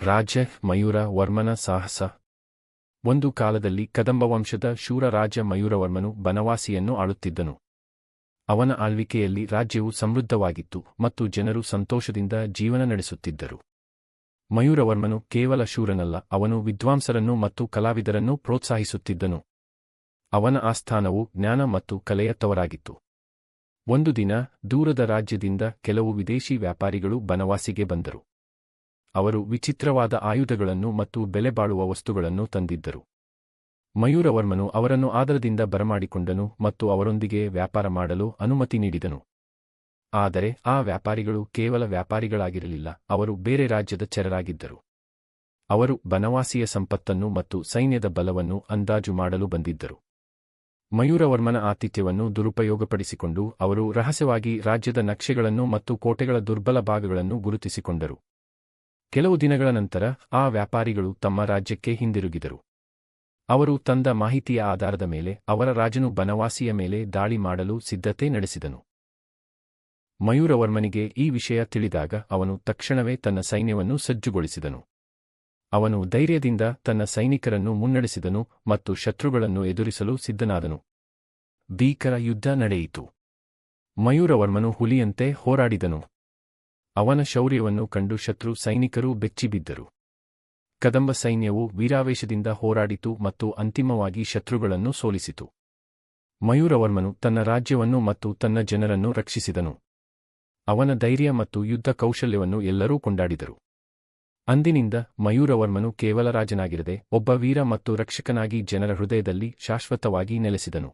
ರಾಜ ಮಯೂರ ವರ್ಮನ ಸಾಹಸ. ಒಂದು ಕಾಲದಲ್ಲಿ ಕದಂಬ ವಂಶದ ಶೂರ ರಾಜ ಮಯೂರವರ್ಮನು ಬನವಾಸಿಯನ್ನು ಆಳುತ್ತಿದ್ದನು. ಅವನ ಆಳ್ವಿಕೆಯಲ್ಲಿ ರಾಜ್ಯವು ಸಮೃದ್ಧವಾಗಿತ್ತು ಮತ್ತು ಜನರು ಸಂತೋಷದಿಂದ ಜೀವನ ನಡೆಸುತ್ತಿದ್ದರು. ಮಯೂರವರ್ಮನು ಕೇವಲ ಶೂರನಲ್ಲ, ಅವನು ವಿದ್ವಾಂಸರನ್ನು ಮತ್ತು ಕಲಾವಿದರನ್ನು ಪ್ರೋತ್ಸಾಹಿಸುತ್ತಿದ್ದನು. ಅವನ ಆಸ್ಥಾನವು ಜ್ಞಾನ ಮತ್ತು ಕಲೆಯ ತವರಾಗಿತ್ತು. ಒಂದು ದಿನ ದೂರದ ರಾಜ್ಯದಿಂದ ಕೆಲವು ವಿದೇಶಿ ವ್ಯಾಪಾರಿಗಳು ಬನವಾಸಿಗೆ ಬಂದರು. ಅವರು ವಿಚಿತ್ರವಾದ ಆಯುಧಗಳನ್ನು ಮತ್ತು ಬೆಲೆಬಾಳುವ ವಸ್ತುಗಳನ್ನು ತಂದಿದ್ದರು. ಮಯೂರವರ್ಮನು ಅವರನ್ನು ಆದರದಿಂದ ಬರಮಾಡಿಕೊಂಡನು ಮತ್ತು ಅವರೊಂದಿಗೆ ವ್ಯಾಪಾರ ಮಾಡಲು ಅನುಮತಿ ನೀಡಿದನು. ಆದರೆ ಆ ವ್ಯಾಪಾರಿಗಳು ಕೇವಲ ವ್ಯಾಪಾರಿಗಳಾಗಿರಲಿಲ್ಲ, ಅವರು ಬೇರೆ ರಾಜ್ಯದ ಚೆರರಾಗಿದ್ದರು. ಅವರು ಬನವಾಸಿಯ ಸಂಪತ್ತನ್ನು ಮತ್ತು ಸೈನ್ಯದ ಬಲವನ್ನು ಅಂದಾಜು ಮಾಡಲು ಬಂದಿದ್ದರು. ಮಯೂರವರ್ಮನ ಆತಿಥ್ಯವನ್ನು ದುರುಪಯೋಗಪಡಿಸಿಕೊಂಡು ಅವರು ರಹಸ್ಯವಾಗಿ ರಾಜ್ಯದ ನಕ್ಷೆಗಳನ್ನು ಮತ್ತು ಕೋಟೆಗಳ ದುರ್ಬಲ ಭಾಗಗಳನ್ನು ಗುರುತಿಸಿಕೊಂಡರು. ಕೆಲವು ದಿನಗಳ ನಂತರ ಆ ವ್ಯಾಪಾರಿಗಳು ತಮ್ಮ ರಾಜ್ಯಕ್ಕೆ ಹಿಂದಿರುಗಿದರು. ಅವರು ತಂದ ಮಾಹಿತಿಯ ಆಧಾರದ ಮೇಲೆ ಅವರ ರಾಜನು ಬನವಾಸಿಯ ಮೇಲೆ ದಾಳಿ ಮಾಡಲು ಸಿದ್ಧತೆ ನಡೆಸಿದನು. ಮಯೂರವರ್ಮನಿಗೆ ಈ ವಿಷಯ ತಿಳಿದಾಗ ಅವನು ತಕ್ಷಣವೇ ತನ್ನ ಸೈನ್ಯವನ್ನು ಸಜ್ಜುಗೊಳಿಸಿದನು. ಅವನು ಧೈರ್ಯದಿಂದ ತನ್ನ ಸೈನಿಕರನ್ನು ಮುನ್ನಡೆಸಿದನು ಮತ್ತು ಶತ್ರುಗಳನ್ನು ಎದುರಿಸಲು ಸಿದ್ಧನಾದನು. ಭೀಕರ ಯುದ್ಧ ನಡೆಯಿತು. ಮಯೂರವರ್ಮನು ಹುಲಿಯಂತೆ ಹೋರಾಡಿದನು. ಅವನ ಶೌರ್ಯವನ್ನು ಕಂಡು ಶತ್ರು ಸೈನಿಕರು ಬೆಚ್ಚಿಬಿದ್ದರು. ಕದಂಬ ಸೈನ್ಯವು ವೀರಾವೇಶದಿಂದ ಹೋರಾಡಿತು ಮತ್ತು ಅಂತಿಮವಾಗಿ ಶತ್ರುಗಳನ್ನು ಸೋಲಿಸಿತು. ಮಯೂರವರ್ಮನು ತನ್ನ ರಾಜ್ಯವನ್ನು ಮತ್ತು ತನ್ನ ಜನರನ್ನು ರಕ್ಷಿಸಿದನು. ಅವನ ಧೈರ್ಯ ಮತ್ತು ಯುದ್ಧ ಕೌಶಲ್ಯವನ್ನು ಎಲ್ಲರೂ ಕೊಂಡಾಡಿದರು. ಅಂದಿನಿಂದ ಮಯೂರವರ್ಮನು ಕೇವಲ ರಾಜನಾಗಿರದೆ ಒಬ್ಬ ವೀರ ಮತ್ತು ರಕ್ಷಕನಾಗಿ ಜನರ ಹೃದಯದಲ್ಲಿ ಶಾಶ್ವತವಾಗಿ ನೆಲೆಸಿದನು.